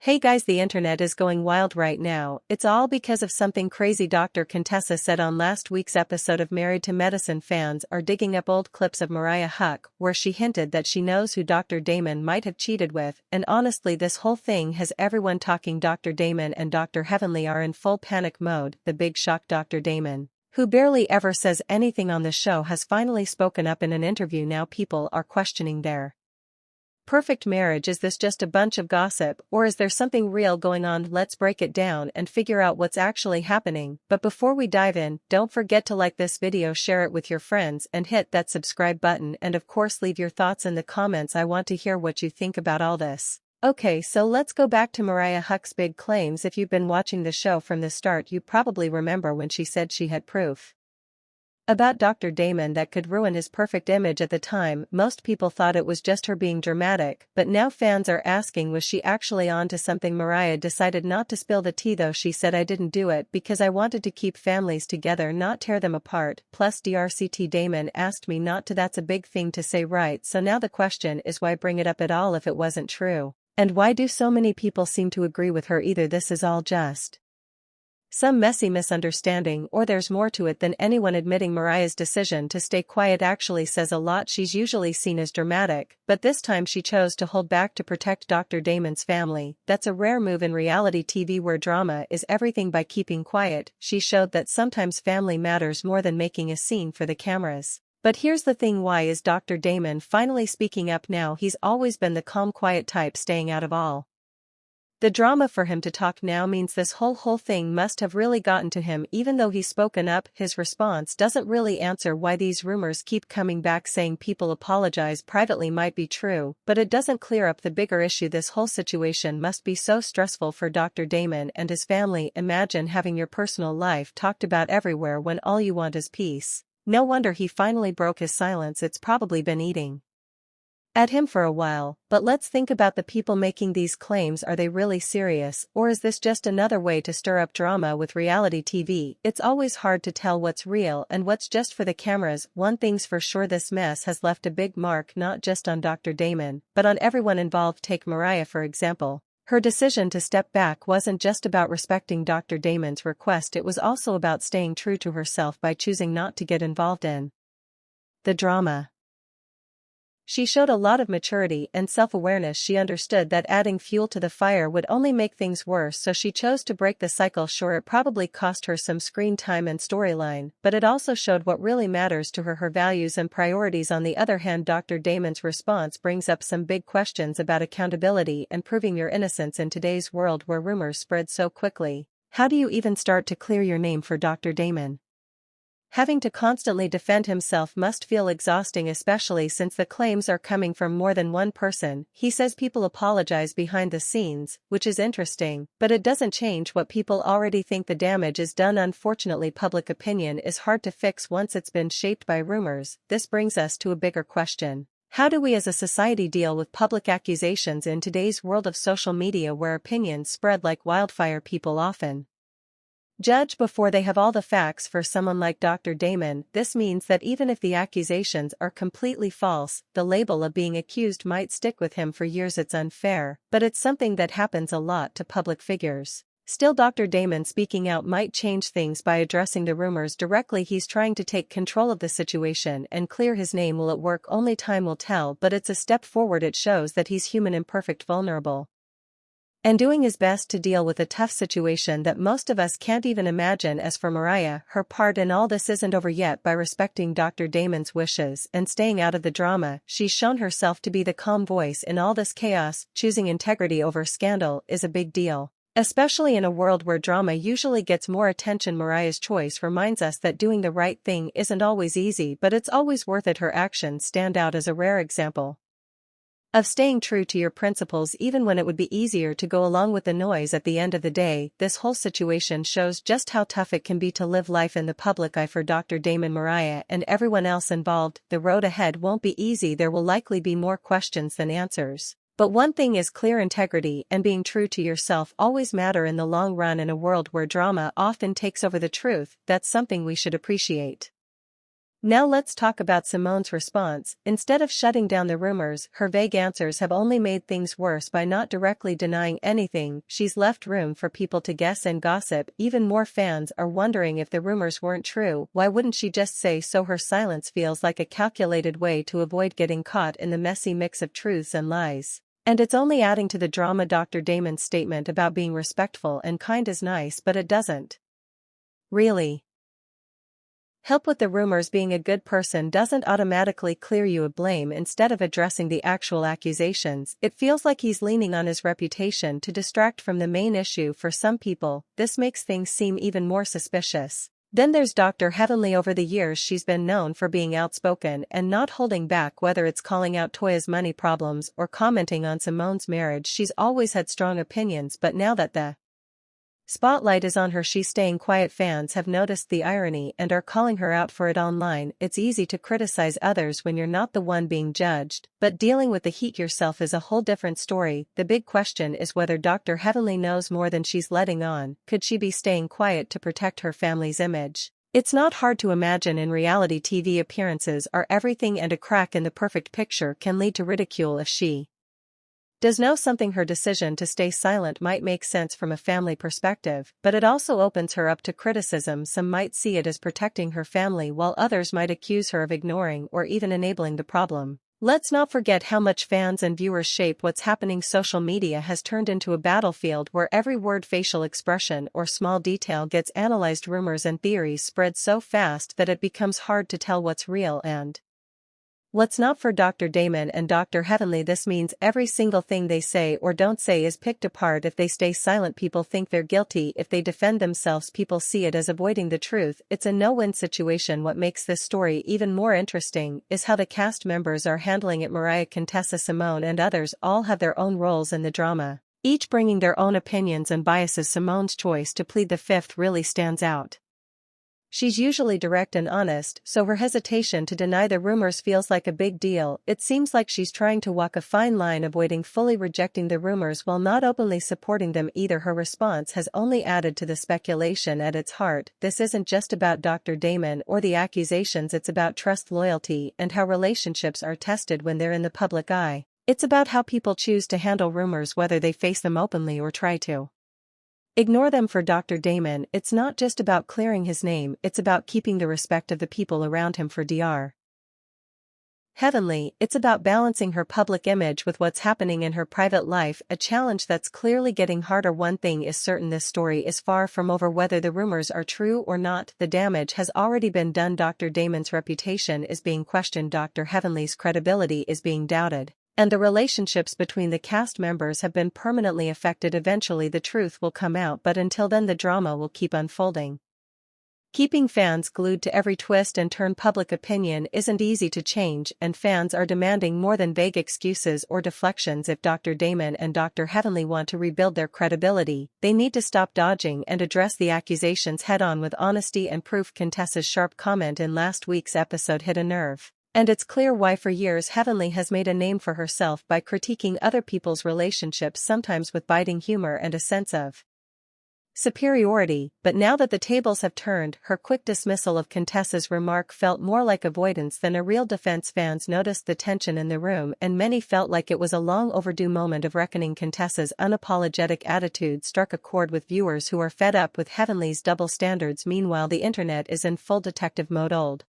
Hey guys, the internet is going wild right now. It's all because of something crazy Dr. Contessa said on last week's episode of Married to Medicine. Fans are digging up old clips of Mariah Huq where she hinted that she knows who Dr. Damon might have cheated with, and honestly this whole thing has everyone talking. Dr. Damon and Dr. Heavenly are in full panic mode. The big shock: Dr. Damon, who barely ever says anything on the show, has finally spoken up in an interview. Now people are questioning their perfect marriage. Is this just a bunch of gossip, or is there something real going on? Let's break it down and figure out what's actually happening. But before we dive in, don't forget to like this video, share it with your friends, and hit that subscribe button, and of course leave your thoughts in the comments. I want to hear what you think about all this. Okay, so let's go back to Mariah Huq's big claims. If you've been watching the show from the start, you probably remember when she said she had proof about Dr. Damon that could ruin his perfect image. At the time, most people thought it was just her being dramatic, but now fans are asking, was she actually on to something? Mariah decided not to spill the tea though. She said, "I didn't do it because I wanted to keep families together, not tear them apart. Plus Dr. Damon asked me not to." That's a big thing to say, right? So now the question is, why bring it up at all if it wasn't true? And why do so many people seem to agree with her? Either this is all just some messy misunderstanding, or there's more to it than anyone admitting. Mariah's decision to stay quiet actually says a lot. She's usually seen as dramatic, but this time she chose to hold back to protect Dr. Damon's family. That's a rare move in reality TV where drama is everything. By keeping quiet, she showed that sometimes family matters more than making a scene for the cameras. But here's the thing, why is Dr. Damon finally speaking up now? He's always been the calm, quiet type, staying out of all the drama. For him to talk now means this whole thing must have really gotten to him. Even though he's spoken up, his response doesn't really answer why these rumors keep coming back. Saying people apologize privately might be true, but it doesn't clear up the bigger issue. This whole situation must be so stressful for Dr. Damon and his family. Imagine having your personal life talked about everywhere when all you want is peace. No wonder he finally broke his silence. It's probably been eating at him for a while. But let's think about the people making these claims. Are they really serious, or is this just another way to stir up drama? With reality TV, it's always hard to tell what's real and what's just for the cameras. One thing's for sure, this mess has left a big mark not just on Dr. Damon, but on everyone involved. Take Mariah for example. Her decision to step back wasn't just about respecting Dr. Damon's request, it was also about staying true to herself by choosing not to get involved in the drama. She showed a lot of maturity and self-awareness. She understood that adding fuel to the fire would only make things worse, so she chose to break the cycle. Sure, it probably cost her some screen time and storyline, but it also showed what really matters to her, her values and priorities. On the other hand, Dr. Damon's response brings up some big questions about accountability and proving your innocence in today's world where rumors spread so quickly. How do you even start to clear your name? For Dr. Damon, having to constantly defend himself must feel exhausting, especially since the claims are coming from more than one person. He says people apologize behind the scenes, which is interesting, but it doesn't change what people already think. The damage is done. Unfortunately, public opinion is hard to fix once it's been shaped by rumors. This brings us to a bigger question. How do we as a society deal with public accusations in today's world of social media where opinions spread like wildfire? People often judge before they have all the facts. For someone like Dr. Damon, this means that even if the accusations are completely false, the label of being accused might stick with him for years. It's unfair, but it's something that happens a lot to public figures. Still, Dr. Damon speaking out might change things by addressing the rumors directly. He's trying to take control of the situation and clear his name. Will it work? Only time will tell, but it's a step forward. It shows that he's human, imperfect, vulnerable, and doing his best to deal with a tough situation that most of us can't even imagine. As for Mariah, her part in all this isn't over yet. By respecting Dr. Damon's wishes and staying out of the drama, she's shown herself to be the calm voice in all this chaos. Choosing integrity over scandal is a big deal, especially in a world where drama usually gets more attention. Mariah's choice reminds us that doing the right thing isn't always easy, but it's always worth it. Her actions stand out as a rare example of staying true to your principles even when it would be easier to go along with the noise. At the end of the day, this whole situation shows just how tough it can be to live life in the public eye. For Dr. Damon, Mariah, and everyone else involved, the road ahead won't be easy. There will likely be more questions than answers. But one thing is clear: integrity and being true to yourself always matter in the long run. In a world where drama often takes over the truth, that's something we should appreciate. Now let's talk about Simone's response. Instead of shutting down the rumors, her vague answers have only made things worse by not directly denying anything. She's left room for people to guess and gossip. Even more fans are wondering if the rumors weren't true. Why wouldn't she just say so? Her silence feels like a calculated way to avoid getting caught in the messy mix of truths and lies. And it's only adding to the drama. Dr. Damon's statement about being respectful and kind is nice, but it doesn't really help with the rumors. Being a good person doesn't automatically clear you of blame. Instead of addressing the actual accusations, it feels like he's leaning on his reputation to distract from the main issue. For some people, this makes things seem even more suspicious. Then there's Dr. Heavenly. Over the years she's been known for being outspoken and not holding back, whether it's calling out Toya's money problems or commenting on Simone's marriage. She's always had strong opinions, but now that the spotlight is on her, she's staying quiet. Fans have noticed the irony and are calling her out for it online. It's easy to criticize others when you're not the one being judged, but dealing with the heat yourself is a whole different story. The big question is whether Dr. Heavenly knows more than she's letting on. Could she be staying quiet to protect her family's image? It's not hard to imagine. In reality TV, appearances are everything, and a crack in the perfect picture can lead to ridicule. If she does know something, her decision to stay silent might make sense from a family perspective, but it also opens her up to criticism. Some might see it as protecting her family, while others might accuse her of ignoring or even enabling the problem. Let's not forget how much fans and viewers shape what's happening. Social media has turned into a battlefield where every word, facial expression, or small detail gets analyzed. Rumors and theories spread so fast that it becomes hard to tell what's real and what's not. For Dr. Damon and Dr. Heavenly, this means every single thing they say or don't say is picked apart. If they stay silent, people think they're guilty. If they defend themselves, people see it as avoiding the truth. It's a no-win situation. What makes this story even more interesting is how the cast members are handling it. Mariah, Contessa, Simone, and others all have their own roles in the drama, each bringing their own opinions and biases. Simone's choice to plead the fifth really stands out. She's usually direct and honest, so her hesitation to deny the rumors feels like a big deal. It seems like she's trying to walk a fine line, avoiding fully rejecting the rumors while not openly supporting them either. Her response has only added to the speculation. At its heart, this isn't just about Dr. Damon or the accusations. It's about trust, loyalty, and how relationships are tested when they're in the public eye. It's about how people choose to handle rumors, whether they face them openly or try to ignore them. For Dr. Damon, it's not just about clearing his name, it's about keeping the respect of the people around him. For Dr. Heavenly, it's about balancing her public image with what's happening in her private life, a challenge that's clearly getting harder. One thing is certain, this story is far from over. Whether the rumors are true or not, the damage has already been done. Dr. Damon's reputation is being questioned, Dr. Heavenly's credibility is being doubted, and the relationships between the cast members have been permanently affected. Eventually the truth will come out, but until then the drama will keep unfolding, keeping fans glued to every twist and turn. Public opinion isn't easy to change, and fans are demanding more than vague excuses or deflections. If Dr. Damon and Dr. Heavenly want to rebuild their credibility, they need to stop dodging and address the accusations head-on with honesty and proof. Contessa's sharp comment in last week's episode hit a nerve, and it's clear why. For years Heavenly has made a name for herself by critiquing other people's relationships, sometimes with biting humor and a sense of superiority, but now that the tables have turned, her quick dismissal of Contessa's remark felt more like avoidance than a real defense. Fans noticed the tension in the room, and many felt like it was a long overdue moment of reckoning. Contessa's unapologetic attitude struck a chord with viewers who are fed up with Heavenly's double standards. Meanwhile, the internet is in full detective mode. Old